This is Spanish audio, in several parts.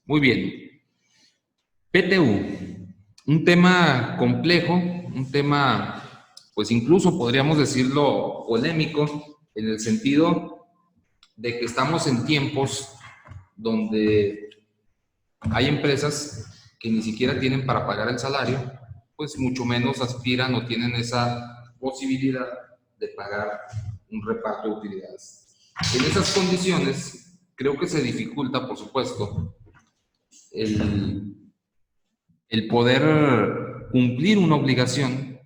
Muy bien. PTU, un tema complejo, un tema, pues incluso podríamos decirlo polémico, en el sentido de que estamos en tiempos donde hay empresas que ni siquiera tienen para pagar el salario, pues mucho menos aspiran o tienen esa posibilidad de pagar un reparto de utilidades. En esas condiciones, creo que se dificulta, por supuesto, el, el poder cumplir una obligación,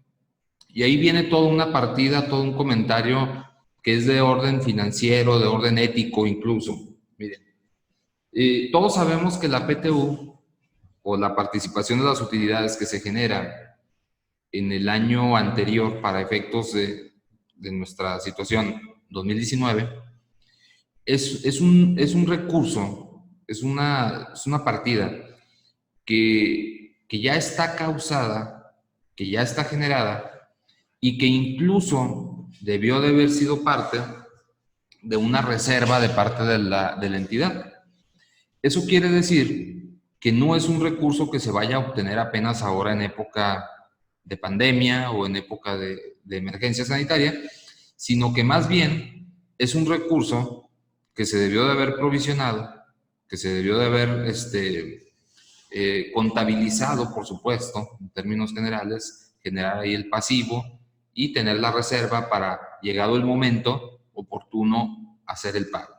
y ahí viene toda una partida, todo un comentario que es de orden financiero, de orden ético incluso. Miren, todos sabemos que la PTU o la participación de las utilidades que se genera en el año anterior para efectos de nuestra situación 2019 es un recurso, es una partida que ya está causada, que ya está generada y que incluso debió de haber sido parte de una reserva de parte de la entidad. Eso quiere decir que no es un recurso que se vaya a obtener apenas ahora en época de pandemia o en época de emergencia sanitaria, sino que más bien es un recurso que se debió de haber provisionado, que se debió de haber contabilizado, por supuesto, en términos generales, generar ahí el pasivo y tener la reserva para, llegado el momento oportuno, hacer el pago.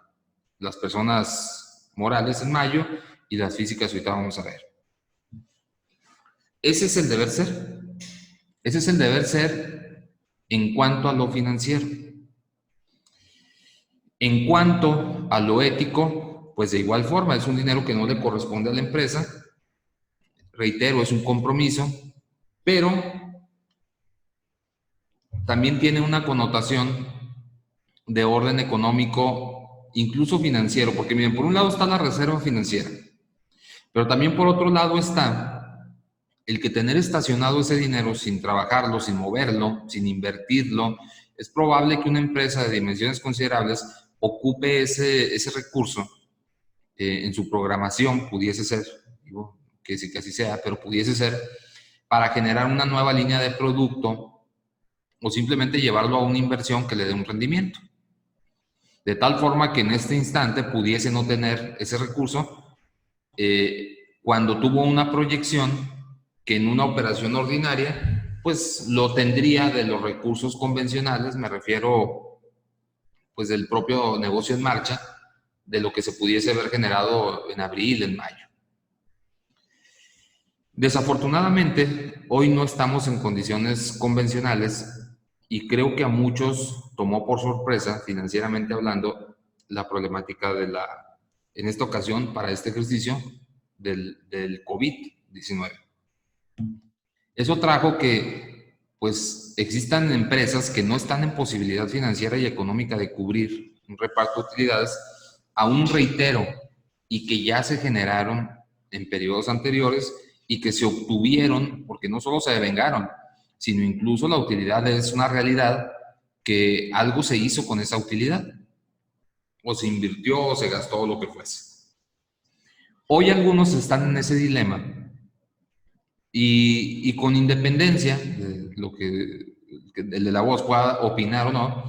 Las personas morales en mayo y las físicas ahorita vamos a ver. Ese es el deber ser. Ese es el deber ser en cuanto a lo financiero. En cuanto a lo ético, pues de igual forma, es un dinero que no le corresponde a la empresa. Reitero, es un compromiso, pero también tiene una connotación de orden económico, incluso financiero, porque miren, por un lado está la reserva financiera, pero también por otro lado está el que tener estacionado ese dinero sin trabajarlo, sin moverlo, sin invertirlo, es probable que una empresa de dimensiones considerables ocupe ese recurso en su programación, pudiese ser, digo que sí que así sea, pero pudiese ser para generar una nueva línea de producto o simplemente llevarlo a una inversión que le dé un rendimiento. De tal forma que en este instante pudiese no tener ese recurso cuando tuvo una proyección que en una operación ordinaria pues lo tendría de los recursos convencionales, me refiero pues del propio negocio en marcha, de lo que se pudiese haber generado en abril, en mayo. Desafortunadamente, hoy no estamos en condiciones convencionales y creo que a muchos tomó por sorpresa, financieramente hablando, la problemática en esta ocasión, para este ejercicio, del COVID-19. Eso trajo que, pues, existan empresas que no están en posibilidad financiera y económica de cubrir un reparto de utilidades, aún reitero, y que ya se generaron en periodos anteriores y que se obtuvieron, porque no solo se devengaron, sino incluso la utilidad es una realidad que algo se hizo con esa utilidad, o se invirtió, o se gastó, lo que fuese. Hoy algunos están en ese dilema y con independencia de lo que el de la voz pueda opinar o no,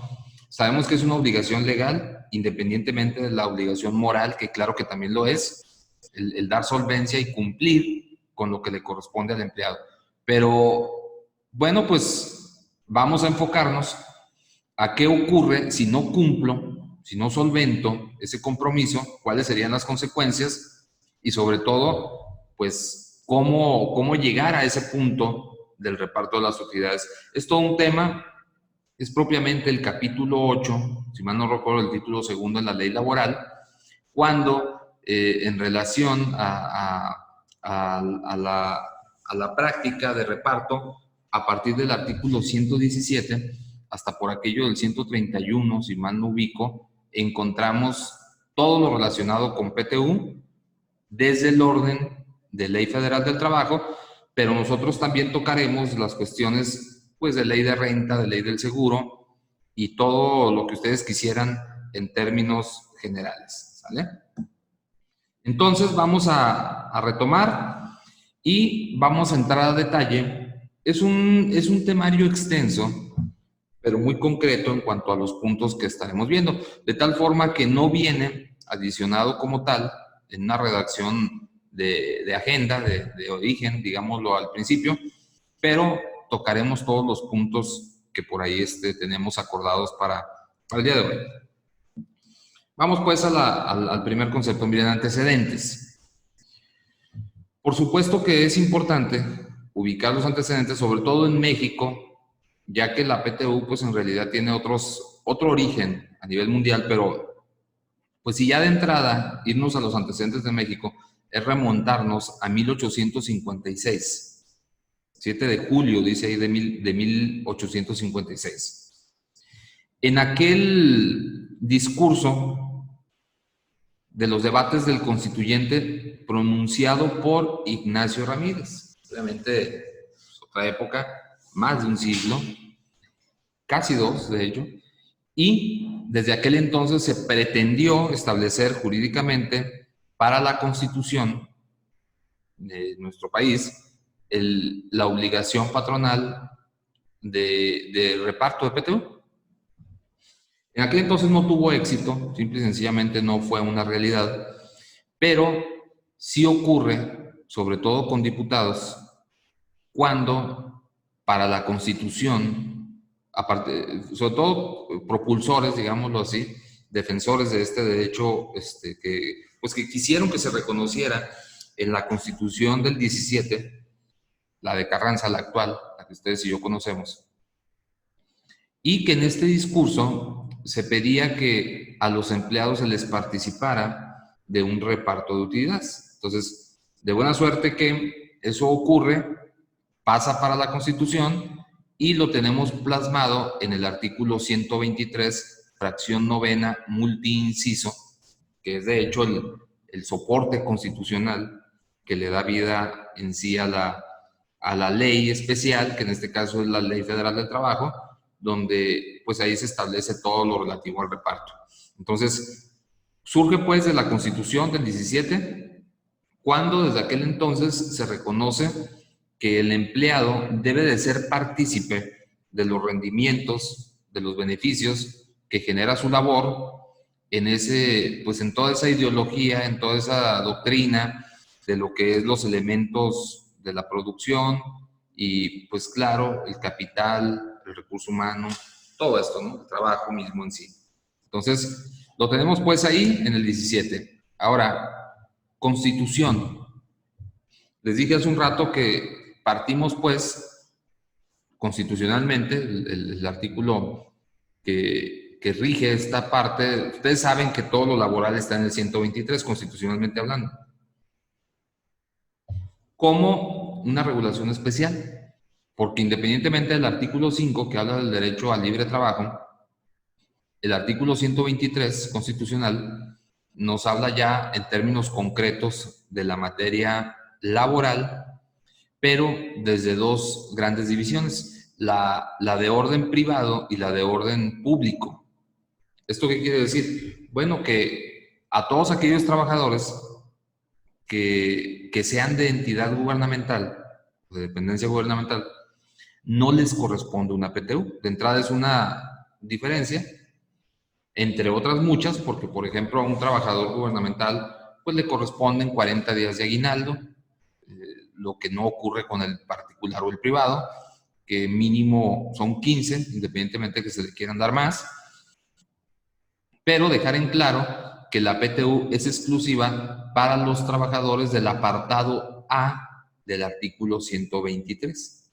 sabemos que es una obligación legal, independientemente de la obligación moral, que claro que también lo es, el dar solvencia y cumplir con lo que le corresponde al empleado. Pero bueno, pues vamos a enfocarnos a qué ocurre si no cumplo, si no solvento ese compromiso, cuáles serían las consecuencias y sobre todo, pues cómo llegar a ese punto del reparto de las utilidades. Es todo un tema, es propiamente el capítulo 8, si mal no recuerdo el título segundo en la ley laboral, cuando en relación a la práctica de reparto, a partir del artículo 117 hasta por aquello del 131, si mal no ubico, encontramos todo lo relacionado con PTU desde el orden de Ley Federal del Trabajo, pero nosotros también tocaremos las cuestiones pues de ley de renta, de ley del seguro y todo lo que ustedes quisieran en términos generales, ¿sale? Entonces vamos a retomar y vamos a entrar a detalle. Es un temario extenso, pero muy concreto en cuanto a los puntos que estaremos viendo, de tal forma que no viene adicionado como tal en una redacción de agenda, de origen, digámoslo al principio, pero tocaremos todos los puntos que por ahí tenemos acordados para el día de hoy. Vamos pues al primer concepto, miren, antecedentes. Por supuesto que es importante ubicar los antecedentes, sobre todo en México, ya que la PTU pues en realidad tiene otro origen a nivel mundial, pero pues si ya de entrada irnos a los antecedentes de México es remontarnos a 1856, 7 de julio, dice ahí, de 1856. En aquel discurso de los debates del constituyente pronunciado por Ignacio Ramírez, obviamente otra época, más de un siglo, casi dos de hecho, y desde aquel entonces se pretendió establecer jurídicamente para la constitución de nuestro país la obligación patronal de reparto de PTU. En aquel entonces no tuvo éxito, simple y sencillamente no fue una realidad, pero sí ocurre, sobre todo con diputados, cuando para la Constitución, aparte, sobre todo propulsores, digámoslo así, defensores de este derecho, pues que quisieron que se reconociera en la Constitución del 17, la de Carranza, la actual, la que ustedes y yo conocemos, y que en este discurso se pedía que a los empleados se les participara de un reparto de utilidades. Entonces, de buena suerte que eso ocurre, pasa para la Constitución y lo tenemos plasmado en el artículo 123, fracción novena, multiinciso, que es de hecho el soporte constitucional que le da vida en sí a la ley especial, que en este caso es la Ley Federal del Trabajo, donde pues ahí se establece todo lo relativo al reparto. Entonces, surge pues de la Constitución del 17, cuando desde aquel entonces se reconoce que el empleado debe de ser partícipe de los rendimientos, de los beneficios que genera su labor pues en toda esa ideología, en toda esa doctrina de lo que es los elementos de la producción y pues claro, el capital, el recurso humano, todo esto, ¿no? El trabajo mismo en sí. Entonces, lo tenemos pues ahí en el 17. Ahora, Constitución. Les dije hace un rato que partimos pues constitucionalmente, el artículo que rige esta parte. Ustedes saben que todo lo laboral está en el 123, constitucionalmente hablando, como una regulación especial, porque independientemente del artículo 5 que habla del derecho al libre trabajo, el artículo 123 constitucional nos habla ya en términos concretos de la materia laboral, pero desde dos grandes divisiones, la de orden privado y la de orden público. ¿Esto qué quiere decir? Bueno, que a todos aquellos trabajadores que sean de entidad gubernamental, de dependencia gubernamental, no les corresponde una PTU. De entrada es una diferencia, entre otras muchas, porque por ejemplo a un trabajador gubernamental pues le corresponden 40 días de aguinaldo, lo que no ocurre con el particular o el privado, que mínimo son 15, independientemente de que se le quieran dar más, pero dejar en claro que la PTU es exclusiva para los trabajadores del apartado A del artículo 123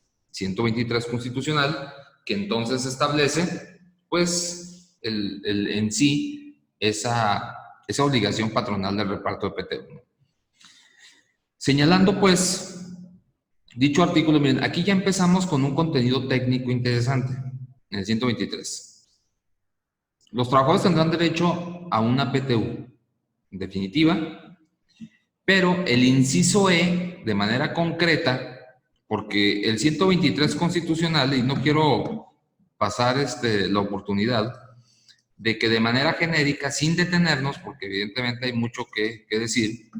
constitucional, que entonces establece, pues, en sí esa obligación patronal del reparto de PTU. Señalando, pues, dicho artículo, miren, aquí ya empezamos con un contenido técnico interesante, en el 123. Los trabajadores tendrán derecho a una PTU definitiva, pero el inciso E, de manera concreta, porque el 123 constitucional, y no quiero pasar la oportunidad, de que de manera genérica, sin detenernos, porque evidentemente hay mucho que decir,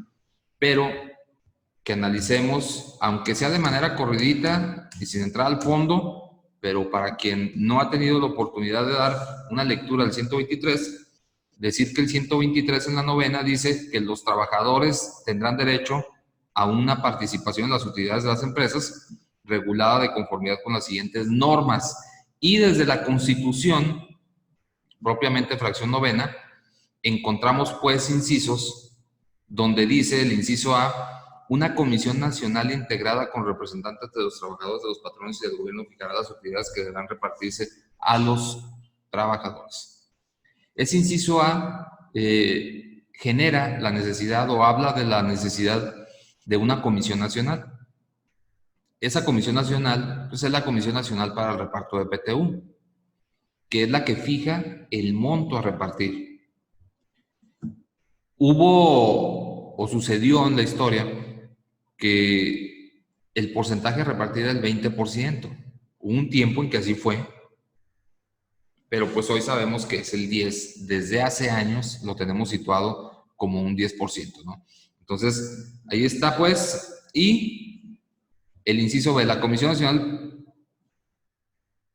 pero que analicemos, aunque sea de manera corridita y sin entrar al fondo, pero para quien no ha tenido la oportunidad de dar una lectura al 123, decir que el 123 en la novena dice que los trabajadores tendrán derecho a una participación en las utilidades de las empresas regulada de conformidad con las siguientes normas. Y desde la Constitución, propiamente fracción novena, encontramos pues incisos donde dice el inciso A: una comisión nacional integrada con representantes de los trabajadores, de los patrones y del gobierno fijará las utilidades que deberán repartirse a los trabajadores. Ese inciso A genera la necesidad o habla de la necesidad de una comisión nacional. Esa comisión nacional pues, es la Comisión Nacional para el Reparto de PTU, que es la que fija el monto a repartir. Hubo o sucedió en la historia que el porcentaje a repartir era el 20%. Hubo un tiempo en que así fue, pero pues hoy sabemos que es el 10%. Desde hace años lo tenemos situado como un 10%, ¿no? Entonces, ahí está pues, y el inciso B: la Comisión Nacional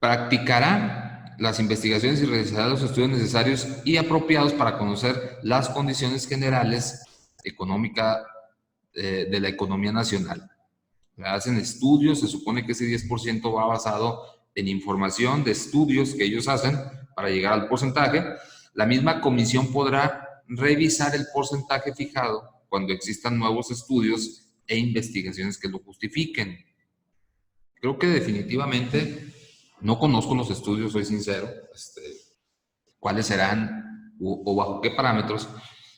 practicará las investigaciones y realizará los estudios necesarios y apropiados para conocer las condiciones generales económicas de la economía nacional. Hacen estudios, se supone que ese 10% va basado en información de estudios que ellos hacen para llegar al porcentaje. La misma comisión podrá revisar el porcentaje fijado cuando existan nuevos estudios e investigaciones que lo justifiquen. Creo que definitivamente no conozco los estudios, soy sincero, cuáles serán o bajo qué parámetros,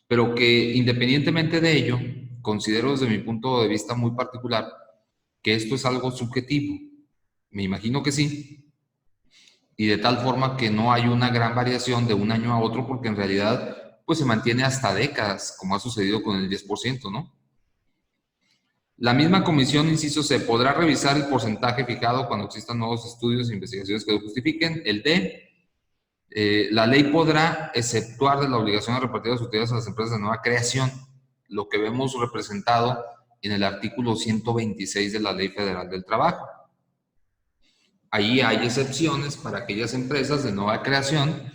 pero que independientemente de ello, considero desde mi punto de vista muy particular que esto es algo subjetivo. Me imagino que sí, y de tal forma que no hay una gran variación de un año a otro, porque en realidad pues se mantiene hasta décadas, como ha sucedido con el 10%, ¿no? La misma comisión, inciso C, podrá revisar el porcentaje fijado cuando existan nuevos estudios e investigaciones que lo justifiquen. El D, la ley podrá exceptuar de la obligación de repartir las utilidades a las empresas de nueva creación, lo que vemos representado en el artículo 126 de la Ley Federal del Trabajo. Ahí hay excepciones para aquellas empresas de nueva creación,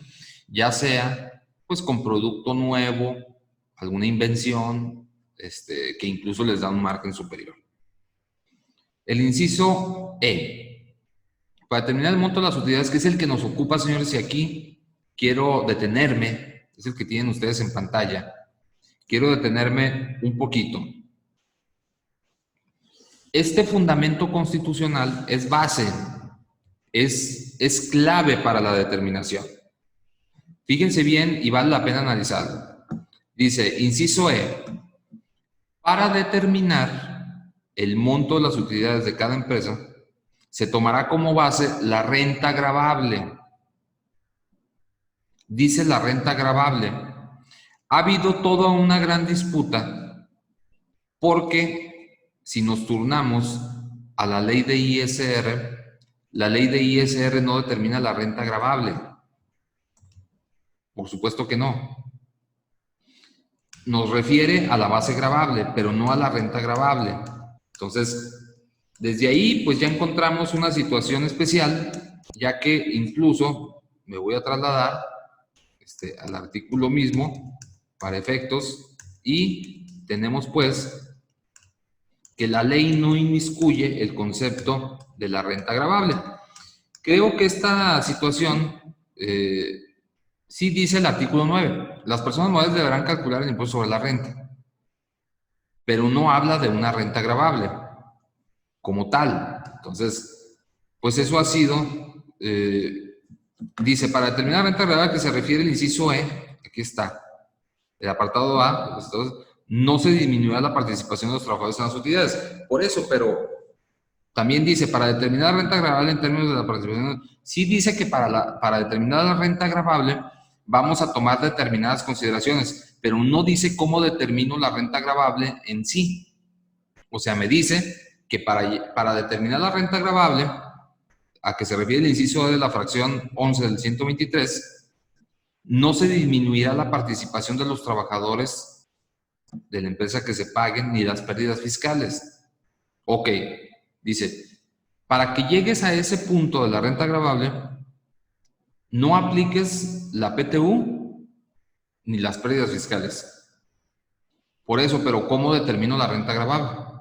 ya sea pues con producto nuevo, alguna invención, que incluso les da un margen superior. El inciso E, para determinar el monto de las utilidades, que es el que nos ocupa, señores, y aquí quiero detenerme, es el que tienen ustedes en pantalla, quiero detenerme un poquito. Este fundamento constitucional es base, es clave para la determinación. Fíjense bien y vale la pena analizarlo. Dice, inciso E, para determinar el monto de las utilidades de cada empresa, se tomará como base la renta gravable. Dice la renta gravable. Ha habido toda una gran disputa porque si nos turnamos a la ley de ISR, la ley de ISR no determina la renta gravable. Por supuesto que no. Nos refiere a la base gravable, pero no a la renta gravable. Entonces, desde ahí, pues ya encontramos una situación especial, ya que incluso me voy a trasladar al artículo mismo para efectos y tenemos pues que la ley no inmiscuye el concepto de la renta gravable. Creo que esta situación sí dice el artículo 9. Las personas morales deberán calcular el impuesto sobre la renta, pero no habla de una renta gravable como tal. Entonces, pues eso ha sido, dice, para determinar renta gravable, que se refiere el inciso E, aquí está, el apartado A, no se disminuirá la participación de los trabajadores en las utilidades. Por eso, pero también dice, para determinar renta gravable en términos de la participación, sí dice que para determinar la renta gravable vamos a tomar determinadas consideraciones, pero no dice cómo determino la renta gravable en sí. O sea, me dice que para determinar la renta gravable, a que se refiere el inciso de la fracción 11 del 123, no se disminuirá la participación de los trabajadores de la empresa que se paguen ni las pérdidas fiscales. Ok, dice, para que llegues a ese punto de la renta gravable, no apliques la PTU ni las pérdidas fiscales. Por eso, pero ¿cómo determino la renta gravable?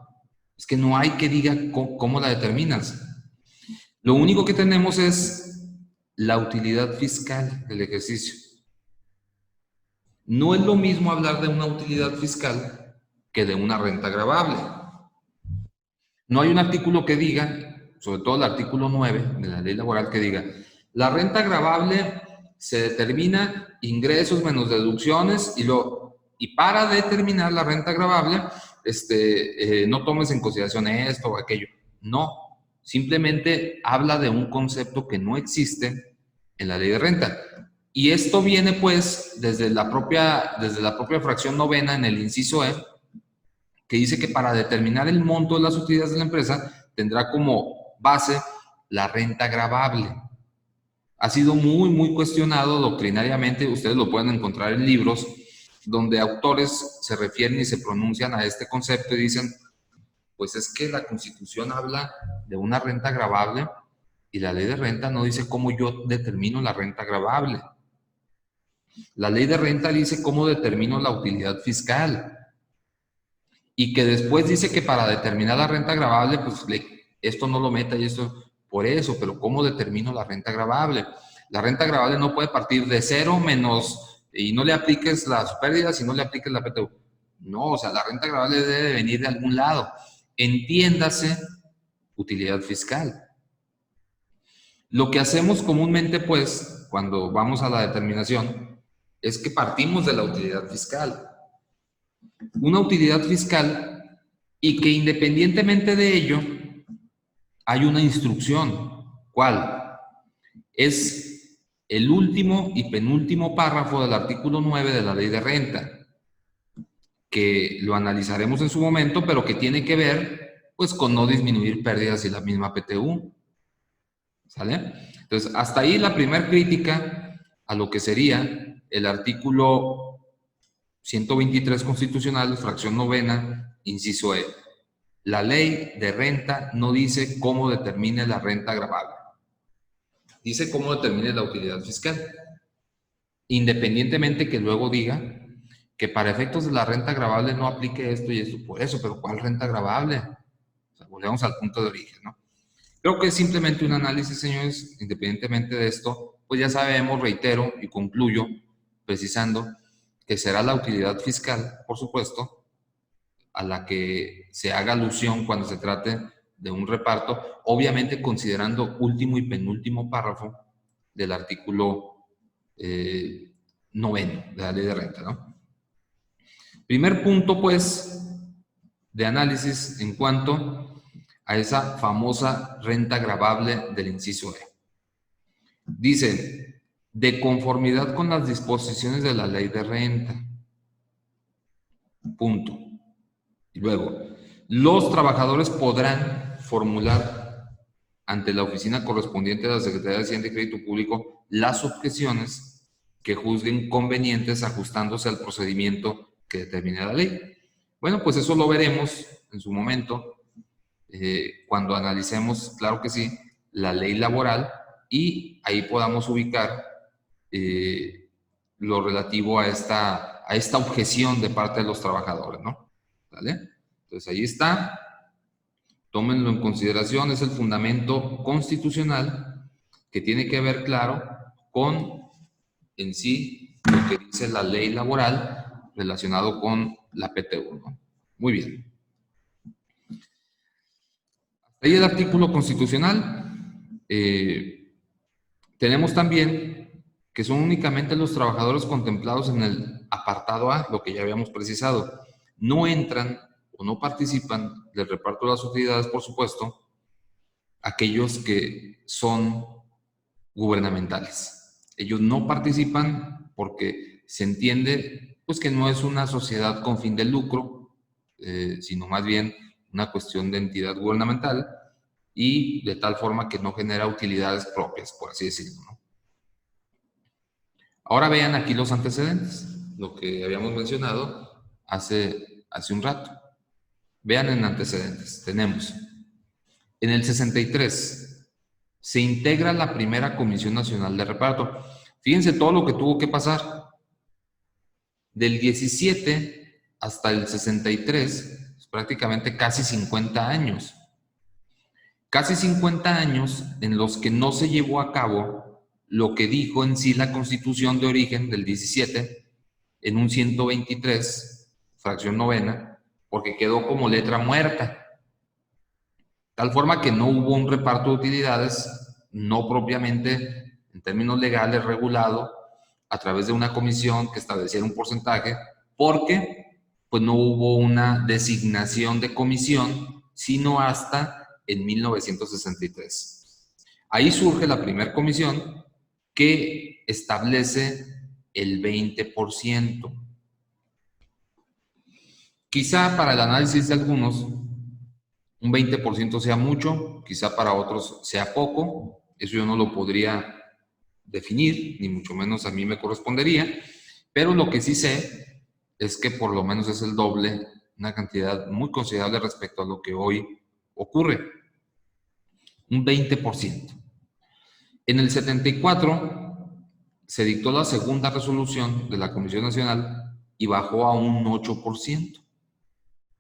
Es que no hay que diga cómo la determinas. Lo único que tenemos es la utilidad fiscal del ejercicio. No es lo mismo hablar de una utilidad fiscal que de una renta gravable. No hay un artículo que diga, sobre todo el artículo 9 de la ley laboral, que diga, la renta gravable se determina ingresos menos deducciones y para determinar la renta gravable, no tomes en consideración esto o aquello. No, simplemente habla de un concepto que no existe en la ley de renta. Y esto viene pues desde la propia fracción novena en el inciso E, que dice que para determinar el monto de las utilidades de la empresa tendrá como base la renta gravable. Ha sido muy cuestionado doctrinariamente, ustedes lo pueden encontrar en libros donde autores se refieren y se pronuncian a este concepto y dicen, pues es que la Constitución habla de una renta gravable y la ley de renta no dice cómo yo determino la renta gravable. La ley de renta dice cómo determino la utilidad fiscal. Y que después dice que para determinar la renta gravable, pues esto no lo meta y esto por eso, pero ¿cómo determino la renta gravable? La renta gravable no puede partir de cero menos, y no le apliques las pérdidas y no le apliques la PTU. No, o sea, la renta gravable debe venir de algún lado. Entiéndase utilidad fiscal. Lo que hacemos comúnmente, pues, cuando vamos a la determinación, es que partimos de la utilidad fiscal. Una utilidad fiscal y que independientemente de ello hay una instrucción. ¿Cuál? Es el último y penúltimo párrafo del artículo 9 de la ley de renta, que lo analizaremos en su momento, pero que tiene que ver pues con no disminuir pérdidas y la misma PTU. ¿Sale? Entonces, hasta ahí la primera crítica a lo que sería el artículo 123 constitucional, fracción novena, inciso E. La ley de renta no dice cómo determine la renta gravable. Dice cómo determine la utilidad fiscal. Independientemente que luego diga que para efectos de la renta gravable no aplique esto y esto por eso, pero ¿cuál renta gravable? O sea, volvemos al punto de origen, ¿no? Creo que es simplemente un análisis, señores, independientemente de esto, pues ya sabemos, reitero y concluyo precisando que será la utilidad fiscal, por supuesto, a la que se haga alusión cuando se trate de un reparto, obviamente considerando último y penúltimo párrafo del artículo noveno de la ley de renta, ¿no? Primer punto, pues, de análisis en cuanto a esa famosa renta gravable del inciso E. Dice, de conformidad con las disposiciones de la ley de renta. Punto. Y luego, los trabajadores podrán formular ante la oficina correspondiente de la Secretaría de Hacienda y Crédito Público las objeciones que juzguen convenientes ajustándose al procedimiento que determine la ley. Bueno, pues eso lo veremos en su momento cuando analicemos, claro que sí, la ley laboral y ahí podamos ubicar lo relativo a esta objeción de parte de los trabajadores, ¿no? ¿Vale? Entonces ahí está, tómenlo en consideración, es el fundamento constitucional que tiene que ver, claro, con en sí lo que dice la ley laboral relacionado con la PTU, ¿no? Muy bien. Ahí el artículo constitucional. Tenemos también que son únicamente los trabajadores contemplados en el apartado A, lo que ya habíamos precisado. No entran o no participan del reparto de las utilidades, por supuesto, aquellos que son gubernamentales. Ellos no participan porque se entiende pues que no es una sociedad con fin de lucro, sino más bien una cuestión de entidad gubernamental y de tal forma que no genera utilidades propias, por así decirlo, ¿no? Ahora vean aquí los antecedentes, lo que habíamos mencionado hace un rato. Vean en antecedentes, tenemos en el 63 se integra la primera Comisión Nacional de Reparto. Fíjense todo lo que tuvo que pasar. Del 17 hasta el 63, prácticamente casi 50 años. Casi 50 años en los que no se llevó a cabo lo que dijo en sí la Constitución de origen del 17, en un 123, fracción novena, porque quedó como letra muerta. Tal forma que no hubo un reparto de utilidades, no propiamente en términos legales regulado, a través de una comisión que estableciera un porcentaje, porque pues no hubo una designación de comisión, sino hasta en 1963. Ahí surge la primera comisión que establece el 20%. Quizá para el análisis de algunos, un 20% sea mucho, quizá para otros sea poco, eso yo no lo podría definir, ni mucho menos a mí me correspondería, pero lo que sí sé es que por lo menos es el doble, una cantidad muy considerable respecto a lo que hoy ocurre, un 20%. En el 74 se dictó la segunda resolución de la Comisión Nacional y bajó a un 8%.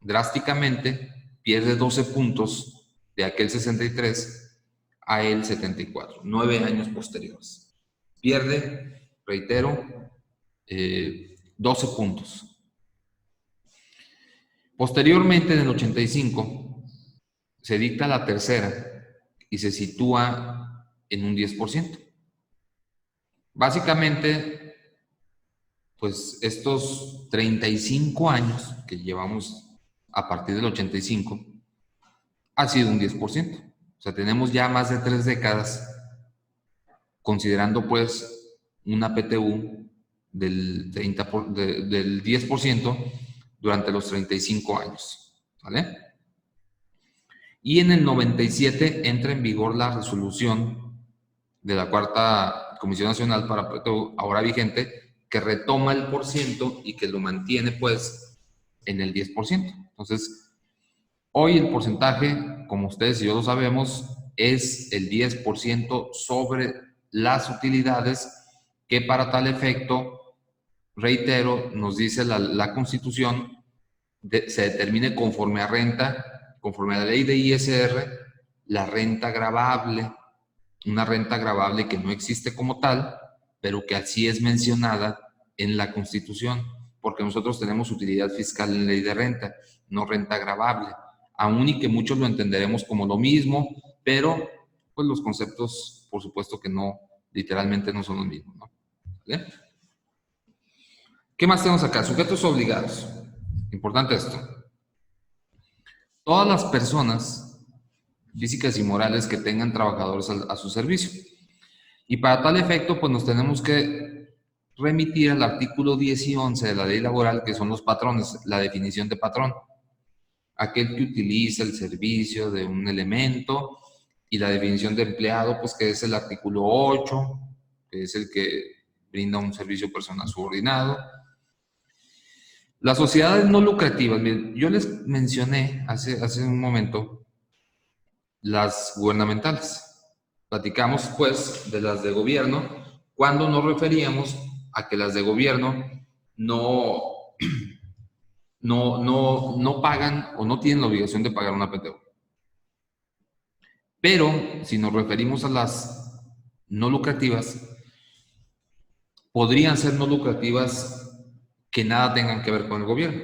Drásticamente pierde 12 puntos de aquel 63 a el 74, 9 años posteriores. Pierde, reitero, 12 puntos. Posteriormente, en el 85, se dicta la tercera y se sitúa en un 10%. Básicamente, pues estos 35 años que llevamos a partir del 85 ha sido un 10%. O sea, tenemos ya más de 3 décadas considerando pues una PTU del 10% durante los 35 años, ¿vale? Y en el 97 entra en vigor la resolución de la cuarta Comisión Nacional para PTU, ahora vigente, que retoma el porciento y que lo mantiene pues en el 10%. Entonces, hoy el porcentaje, como ustedes y yo lo sabemos, es el 10% sobre las utilidades que para tal efecto, reitero, nos dice la Constitución, se determine conforme a renta, conforme a la ley de ISR, la renta gravable, una renta gravable que no existe como tal, pero que así es mencionada en la Constitución, porque nosotros tenemos utilidad fiscal en ley de renta, no renta gravable, aún y que muchos lo entenderemos como lo mismo, pero pues los conceptos, por supuesto que no, literalmente no son los mismos, ¿no? ¿Vale? ¿Qué más tenemos acá? Sujetos obligados. Importante esto. Todas las personas físicas y morales que tengan trabajadores a su servicio. Y para tal efecto, pues nos tenemos que remitir al artículo 10 y 11 de la ley laboral, que son los patrones, la definición de patrón. Aquel que utiliza el servicio de un elemento, y la definición de empleado, pues que es el artículo 8, que es el que brinda un servicio personal subordinado. Las sociedades no lucrativas, miren, yo les mencioné hace un momento las gubernamentales. Platicamos pues de las de gobierno cuando nos referíamos a que las de gobierno no, no pagan o no tienen la obligación de pagar una PTU. Pero si nos referimos a las no lucrativas, podrían ser no lucrativas que nada tengan que ver con el gobierno.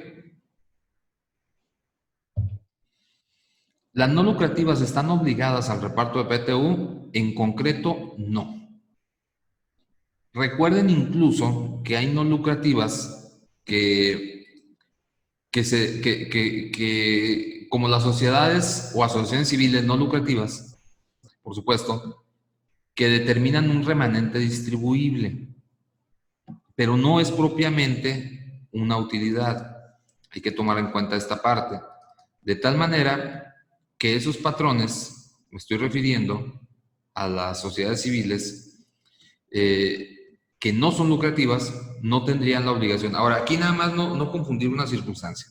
Las no lucrativas están obligadas al reparto de PTU, en concreto no. Recuerden incluso que hay no lucrativas que como las sociedades o asociaciones civiles no lucrativas, por supuesto, que determinan un remanente distribuible, pero no es propiamente una utilidad. Hay que tomar en cuenta esta parte. De tal manera que esos patrones, me estoy refiriendo a las sociedades civiles, que no son lucrativas no tendrían la obligación. Ahora, aquí nada más no confundir una circunstancia.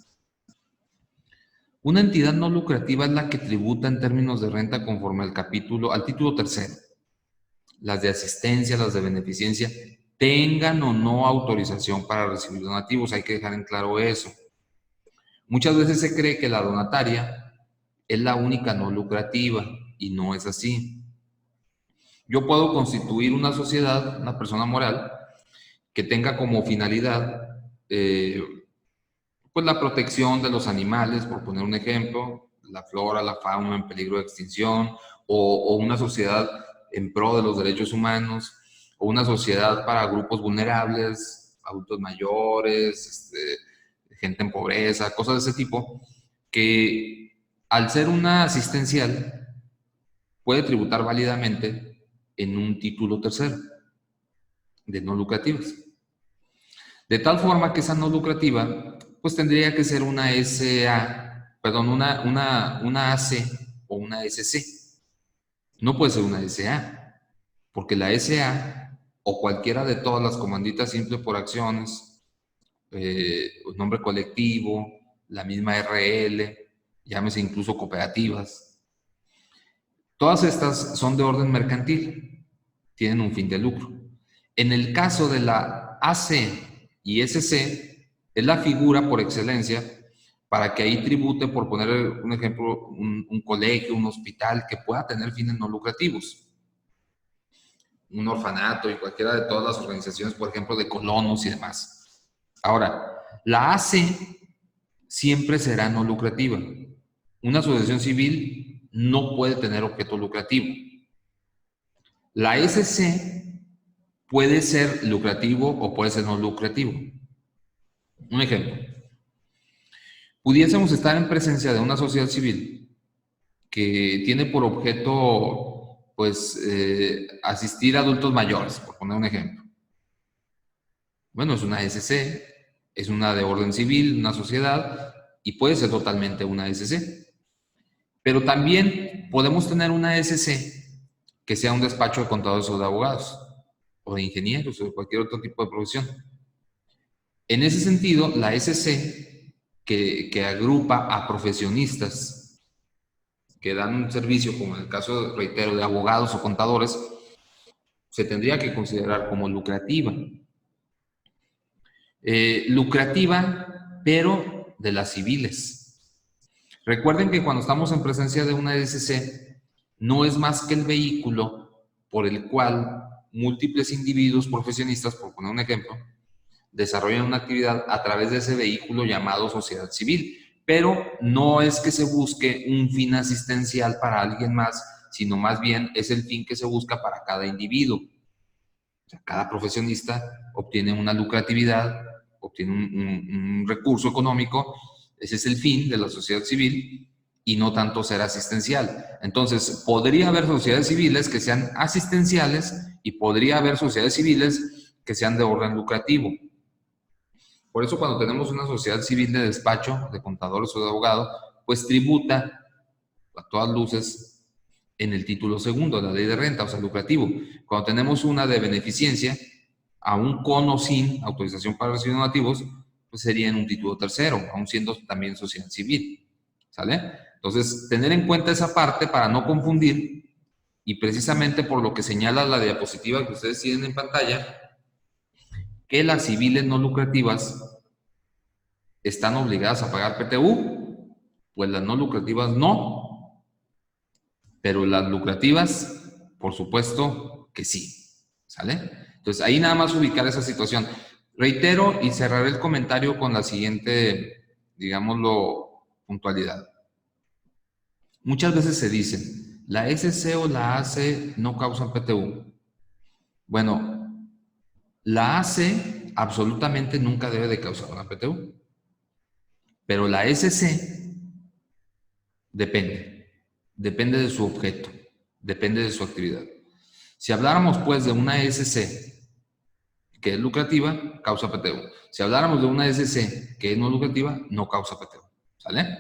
Una entidad no lucrativa es la que tributa en términos de renta conforme al título tercero. Las de asistencia, las de beneficencia, tengan o no autorización para recibir donativos. Hay que dejar en claro eso. Muchas veces se cree que la donataria es la única no lucrativa y no es así. Yo puedo constituir una sociedad, una persona moral, que tenga como finalidad pues la protección de los animales, por poner un ejemplo, la flora, la fauna en peligro de extinción, o una sociedad en pro de los derechos humanos, o una sociedad para grupos vulnerables, adultos mayores, gente en pobreza, cosas de ese tipo, que al ser una asistencial puede tributar válidamente en un título tercero de no lucrativas. De tal forma que esa no lucrativa, pues tendría que ser una una AC o una SC. No puede ser una SA, porque la SA o cualquiera de todas las comanditas simple por acciones, nombre colectivo, la misma RL, llámese incluso cooperativas, todas estas son de orden mercantil, tienen un fin de lucro. En el caso de la AC y SC, es la figura por excelencia para que ahí tribute, por poner un ejemplo, un colegio, un hospital que pueda tener fines no lucrativos, un orfanato y cualquiera de todas las organizaciones, por ejemplo, de colonos y demás. Ahora, la AC siempre será no lucrativa. Una asociación civil no puede tener objeto lucrativo. La SC puede ser lucrativo o puede ser no lucrativo. Un ejemplo. Pudiésemos estar en presencia de una sociedad civil que tiene por objeto, pues, asistir a adultos mayores, por poner un ejemplo. Bueno, es una SC, es una de orden civil, una sociedad, y puede ser totalmente una SC. Pero también podemos tener una SC que sea un despacho de contadores o de abogados, o de ingenieros, o de cualquier otro tipo de profesión. En ese sentido, la SC, que agrupa a profesionistas que dan un servicio, como en el caso, reitero, de abogados o contadores, se tendría que considerar como lucrativa. Lucrativa, pero de las civiles. Recuerden que cuando estamos en presencia de una SC, no es más que el vehículo por el cual múltiples individuos profesionistas, por poner un ejemplo, desarrollan una actividad a través de ese vehículo llamado sociedad civil. Pero no es que se busque un fin asistencial para alguien más, sino más bien es el fin que se busca para cada individuo. O sea, cada profesionista obtiene una lucratividad, obtiene un recurso económico, ese es el fin de la sociedad civil, y no tanto ser asistencial. Entonces, podría haber sociedades civiles que sean asistenciales y podría haber sociedades civiles que sean de orden lucrativo. Por eso cuando tenemos una sociedad civil de despacho, de contadores o de abogados, pues tributa a todas luces en el título segundo de la ley de renta, o sea, lucrativo. Cuando tenemos una de beneficencia, aún con o sin autorización para recibir donativos, pues sería en un título tercero, aún siendo también sociedad civil. ¿Sale? Entonces, tener en cuenta esa parte para no confundir, y precisamente por lo que señala la diapositiva que ustedes tienen en pantalla, que las civiles no lucrativas están obligadas a pagar PTU, pues las no lucrativas no, pero las lucrativas, por supuesto que sí, ¿sale? Entonces, ahí nada más ubicar esa situación. Reitero y cerraré el comentario con la siguiente, digámoslo, puntualidad. Muchas veces se dice, la SC o la AC no causan PTU. Bueno, la AC absolutamente nunca debe de causar una PTU, pero la SC depende de su objeto, depende de su actividad. Si habláramos pues de una SC que es lucrativa, causa PTU. Si habláramos de una SC que es no lucrativa, no causa PTU. ¿Sale?